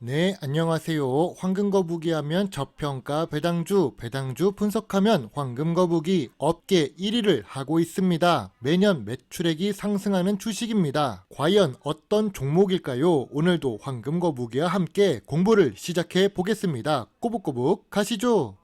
네, 안녕하세요. 황금거북이 하면 저평가 배당주 분석하면 황금거북이 업계 1위를 하고 있습니다. 매년 매출액이 상승하는 주식입니다. 과연 어떤 종목일까요? 오늘도 황금거북이와 함께 공부를 시작해 보겠습니다. 꼬북꼬북 가시죠.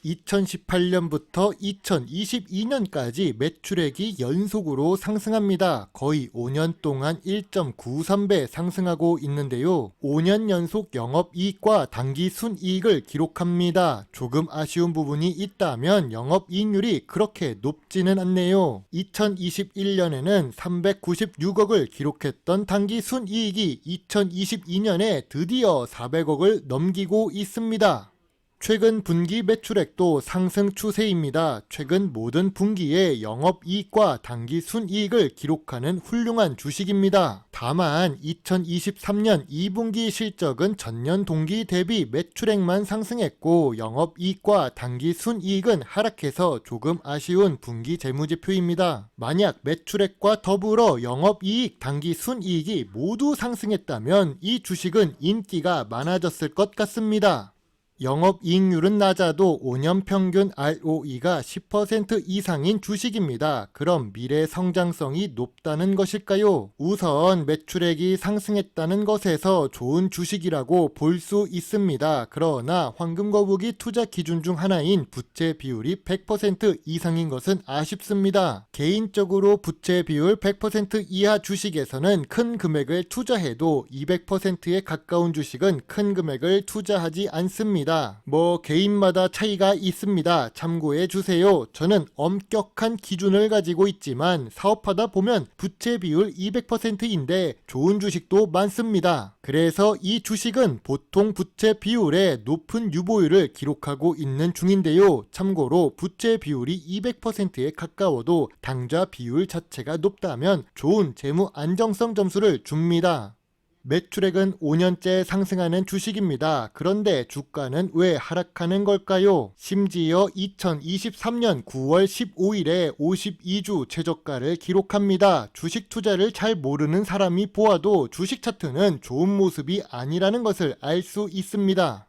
2018년부터 2022년까지 매출액이 연속으로 상승합니다. 거의 5년 동안 1.93배 상승하고 있는데요. 5년 연속 영업이익과 당기순이익을 기록합니다. 조금 아쉬운 부분이 있다면 영업이익률이 그렇게 높지는 않네요. 2021년에는 396억을 기록했던 당기순이익이 2022년에 드디어 400억을 넘기고 있습니다. 최근 분기 매출액도 상승 추세입니다. 최근 모든 분기에 영업이익과 당기순이익을 기록하는 훌륭한 주식입니다. 다만 2023년 2분기 실적은 전년 동기 대비 매출액만 상승했고 영업이익과 당기순이익은 하락해서 조금 아쉬운 분기 재무제표입니다. 만약 매출액과 더불어 영업이익, 당기순이익이 모두 상승했다면 이 주식은 인기가 많아졌을 것 같습니다. 영업이익률은 낮아도 5년 평균 ROE가 10% 이상인 주식입니다. 그럼 미래 성장성이 높다는 것일까요? 우선 매출액이 상승했다는 것에서 좋은 주식이라고 볼 수 있습니다. 그러나 황금거북이 투자 기준 중 하나인 부채 비율이 100% 이상인 것은 아쉽습니다. 개인적으로 부채 비율 100% 이하 주식에서는 큰 금액을 투자해도 200%에 가까운 주식은 큰 금액을 투자하지 않습니다. 개인마다 차이가 있습니다. 참고해 주세요. 저는 엄격한 기준을 가지고 있지만 사업하다 보면 부채 비율 200%인데 좋은 주식도 많습니다. 그래서 이 주식은 보통 부채 비율의 높은 유보율을 기록하고 있는 중인데요. 참고로 부채 비율이 200%에 가까워도 당좌 비율 자체가 높다면 좋은 재무 안정성 점수를 줍니다. 매출액은 5년째 상승하는 주식입니다. 그런데 주가는 왜 하락하는 걸까요? 심지어 2023년 9월 15일에 52주 최저가를 기록합니다. 주식 투자를 잘 모르는 사람이 보아도 주식 차트는 좋은 모습이 아니라는 것을 알 수 있습니다.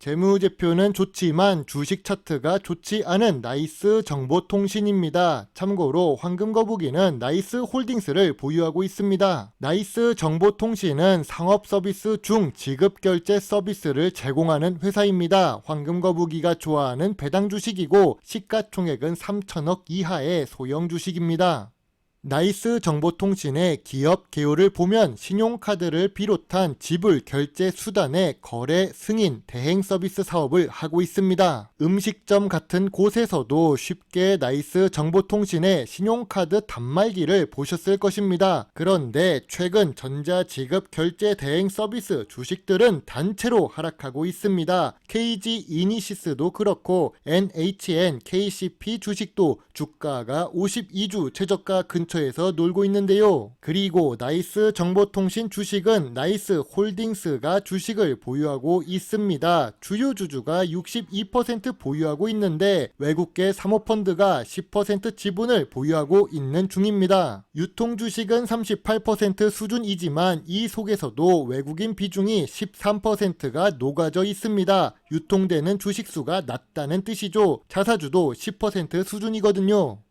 재무제표는 좋지만 주식 차트가 좋지 않은 나이스 정보통신입니다. 참고로 황금거북이는 나이스 홀딩스를 보유하고 있습니다. 나이스 정보통신은 상업서비스 중 지급결제 서비스를 제공하는 회사입니다. 황금거북이가 좋아하는 배당 주식이고 시가총액은 3천억 이하의 소형 주식입니다. 나이스 정보통신의 기업 개요를 보면 신용카드를 비롯한 지불 결제 수단의 거래, 승인, 대행 서비스 사업을 하고 있습니다. 음식점 같은 곳에서도 쉽게 나이스 정보통신의 신용카드 단말기를 보셨을 것입니다. 그런데 최근 전자지급 결제 대행 서비스 주식들은 단체로 하락하고 있습니다. KG 이니시스도 그렇고 NHN, KCP 주식도 주가가 52주 최저가 근처에서 놀고 있는데요. 그리고 나이스 정보통신 주식은 나이스 홀딩스가 주식을 보유하고 있습니다. 주요 주주가 62% 보유하고 있는데 외국계 사모펀드가 10% 지분을 보유하고 있는 중입니다. 유통 주식은 38% 수준이지만 이 속에서도 외국인 비중이 13%가 녹아져 있습니다. 유통되는 주식수가 낮다는 뜻이죠. 자사주도 10% 수준이거든요.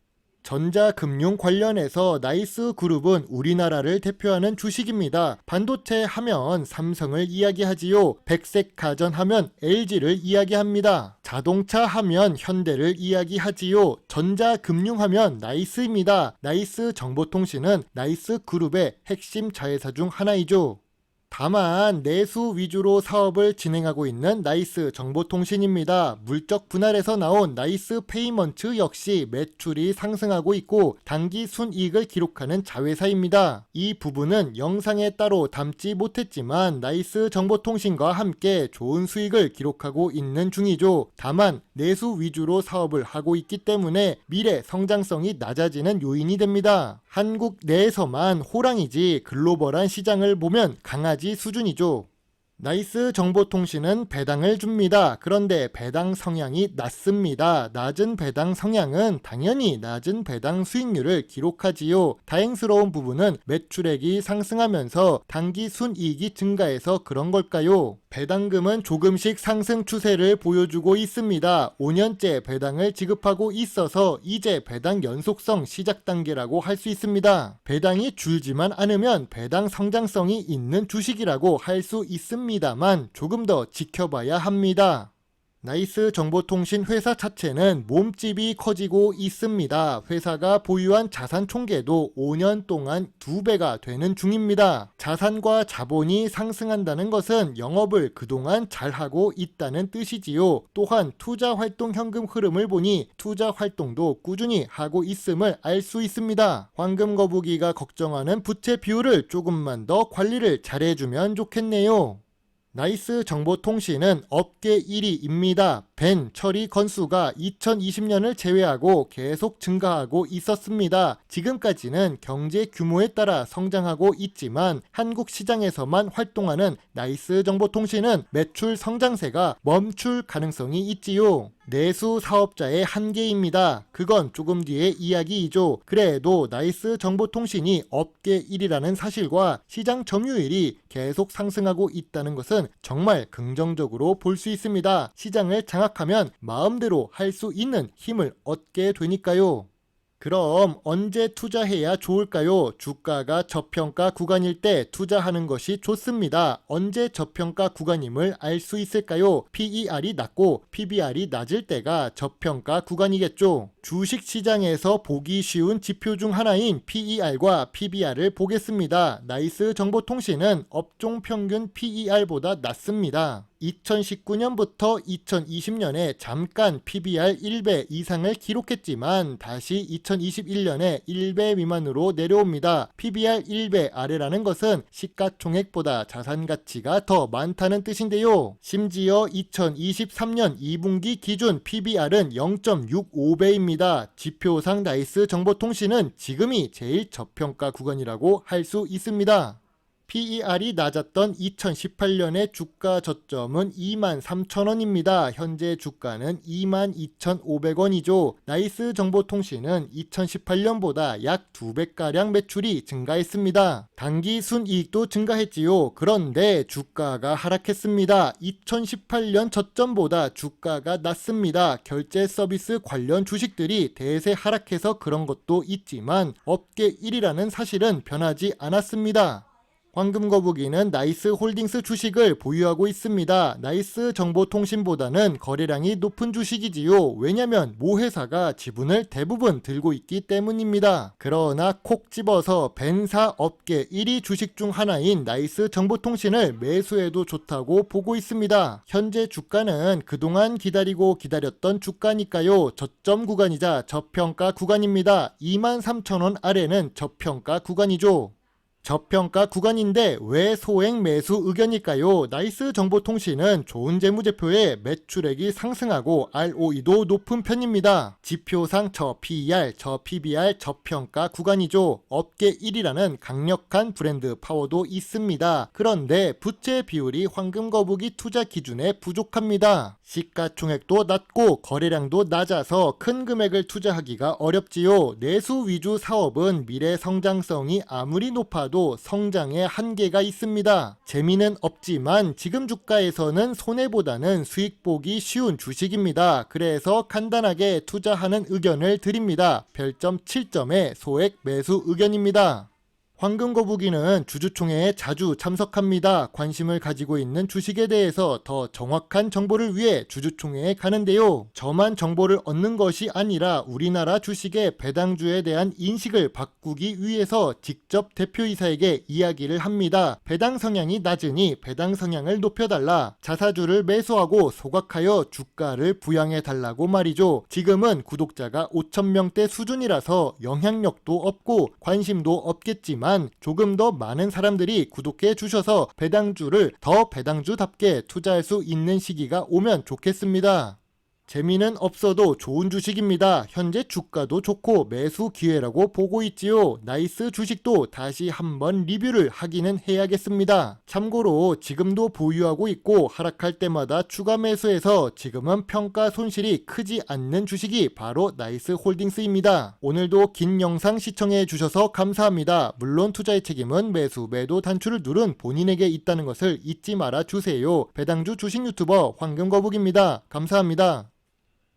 전자금융 관련해서 나이스 그룹은 우리나라를 대표하는 주식입니다. 반도체 하면 삼성을 이야기하지요. 백색 가전 하면 LG를 이야기합니다. 자동차 하면 현대를 이야기하지요. 전자금융 하면 나이스입니다. 나이스 정보통신은 나이스 그룹의 핵심 자회사 중 하나이죠. 다만 내수 위주로 사업을 진행하고 있는 나이스 정보통신입니다. 물적 분할에서 나온 나이스 페이먼트 역시 매출이 상승하고 있고 당기 순이익을 기록하는 자회사입니다. 이 부분은 영상에 따로 담지 못했지만 나이스 정보통신과 함께 좋은 수익을 기록하고 있는 중이죠. 다만 내수 위주로 사업을 하고 있기 때문에 미래 성장성이 낮아지는 요인이 됩니다. 한국 내에서만 호랑이지 글로벌한 시장을 보면 강아지 수준이죠. 나이스 정보통신은 배당을 줍니다. 그런데 배당 성향이 낮습니다. 낮은 배당 성향은 당연히 낮은 배당 수익률을 기록하지요. 다행스러운 부분은 매출액이 상승하면서 당기 순이익이 증가해서 그런 걸까요? 배당금은 조금씩 상승 추세를 보여주고 있습니다. 5년째 배당을 지급하고 있어서 이제 배당 연속성 시작 단계라고 할 수 있습니다. 배당이 줄지만 않으면 배당 성장성이 있는 주식이라고 할 수 있습니다만 조금 더 지켜봐야 합니다. 나이스 정보통신 회사 자체는 몸집이 커지고 있습니다. 회사가 보유한 자산 총계도 5년 동안 2배가 되는 중입니다. 자산과 자본이 상승한다는 것은 영업을 그동안 잘하고 있다는 뜻이지요. 또한 투자활동 현금 흐름을 보니 투자활동도 꾸준히 하고 있음을 알 수 있습니다. 황금 거북이가 걱정하는 부채 비율을 조금만 더 관리를 잘해주면 좋겠네요. 나이스 정보통신은 업계 1위입니다. 벤 처리 건수가 2020년을 제외하고 계속 증가하고 있었습니다. 지금까지는 경제 규모에 따라 성장하고 있지만 한국 시장에서만 활동하는 나이스 정보통신은 매출 성장세가 멈출 가능성이 있지요. 내수 사업자의 한계입니다. 그건 조금 뒤의 이야기이죠. 그래도 나이스 정보통신이 업계 1위라는 사실과 시장 점유율이 계속 상승하고 있다는 것은 정말 긍정적으로 볼 수 있습니다. 시장을 장악하면 마음대로 할 수 있는 힘을 얻게 되니까요. 그럼 언제 투자해야 좋을까요? 주가가 저평가 구간일 때 투자하는 것이 좋습니다. 언제 저평가 구간임을 알 수 있을까요? PER이 낮고 PBR이 낮을 때가 저평가 구간이겠죠. 주식시장에서 보기 쉬운 지표 중 하나인 PER과 PBR을 보겠습니다. 나이스 정보통신은 업종 평균 PER보다 낮습니다. 2019년부터 2020년에 잠깐 PBR 1배 이상을 기록했지만 다시 2021년에 1배 미만으로 내려옵니다. PBR 1배 아래라는 것은 시가총액보다 자산 가치가 더 많다는 뜻인데요. 심지어 2023년 2분기 기준 PBR은 0.65배입니다. 지표상 나이스 정보통신은 지금이 제일 저평가 구간이라고 할 수 있습니다. PER이 낮았던 2018년의 주가 저점은 23,000원입니다. 현재 주가는 22,500원이죠. 나이스 정보통신은 2018년보다 약 2배가량 매출이 증가했습니다. 단기 순이익도 증가했지요. 그런데 주가가 하락했습니다. 2018년 저점보다 주가가 낮습니다. 결제 서비스 관련 주식들이 대세 하락해서 그런 것도 있지만 업계 1위라는 사실은 변하지 않았습니다. 황금거북이는 나이스 홀딩스 주식을 보유하고 있습니다. 나이스 정보통신보다는 거래량이 높은 주식이지요. 왜냐면 모 회사가 지분을 대부분 들고 있기 때문입니다. 그러나 콕 집어서 벤사 업계 1위 주식 중 하나인 나이스 정보통신을 매수해도 좋다고 보고 있습니다. 현재 주가는 그동안 기다렸던 주가니까요. 저점 구간이자 저평가 구간입니다. 23,000원 아래는 저평가 구간이죠. 저평가 구간인데 왜 소액 매수 의견일까요? 나이스 정보통신은 좋은 재무제표에 매출액이 상승하고 ROE도 높은 편입니다. 지표상 저 PER, 저 PBR 저평가 구간이죠. 업계 1위라는 강력한 브랜드 파워도 있습니다. 그런데 부채 비율이 황금거북이 투자 기준에 부족합니다. 시가총액도 낮고 거래량도 낮아서 큰 금액을 투자하기가 어렵지요. 내수 위주 사업은 미래 성장성이 아무리 높아도 성장에 한계가 있습니다. 재미는 없지만 지금 주가에서는 손해보다는 수익 보기 쉬운 주식입니다. 그래서 간단하게 투자하는 의견을 드립니다. 별점 7점의 소액 매수 의견입니다. 황금거북이는 주주총회에 자주 참석합니다. 관심을 가지고 있는 주식에 대해서 더 정확한 정보를 위해 주주총회에 가는데요. 저만 정보를 얻는 것이 아니라 우리나라 주식의 배당주에 대한 인식을 바꾸기 위해서 직접 대표이사에게 이야기를 합니다. 배당 성향이 낮으니 배당 성향을 높여달라. 자사주를 매수하고 소각하여 주가를 부양해달라고 말이죠. 지금은 구독자가 5,000명대 수준이라서 영향력도 없고 관심도 없겠지만 조금 더 많은 사람들이 구독해 주셔서 배당주를 더 배당주답게 투자할 수 있는 시기가 오면 좋겠습니다. 재미는 없어도 좋은 주식입니다. 현재 주가도 좋고 매수 기회라고 보고 있지요. 나이스 주식도 다시 한번 리뷰를 하기는 해야겠습니다. 참고로 지금도 보유하고 있고 하락할 때마다 추가 매수해서 지금은 평가 손실이 크지 않는 주식이 바로 나이스 홀딩스입니다. 오늘도 긴 영상 시청해 주셔서 감사합니다. 물론 투자의 책임은 매수 매도 단추를 누른 본인에게 있다는 것을 잊지 말아 주세요. 배당주 주식 유튜버 황금거북입니다. 감사합니다.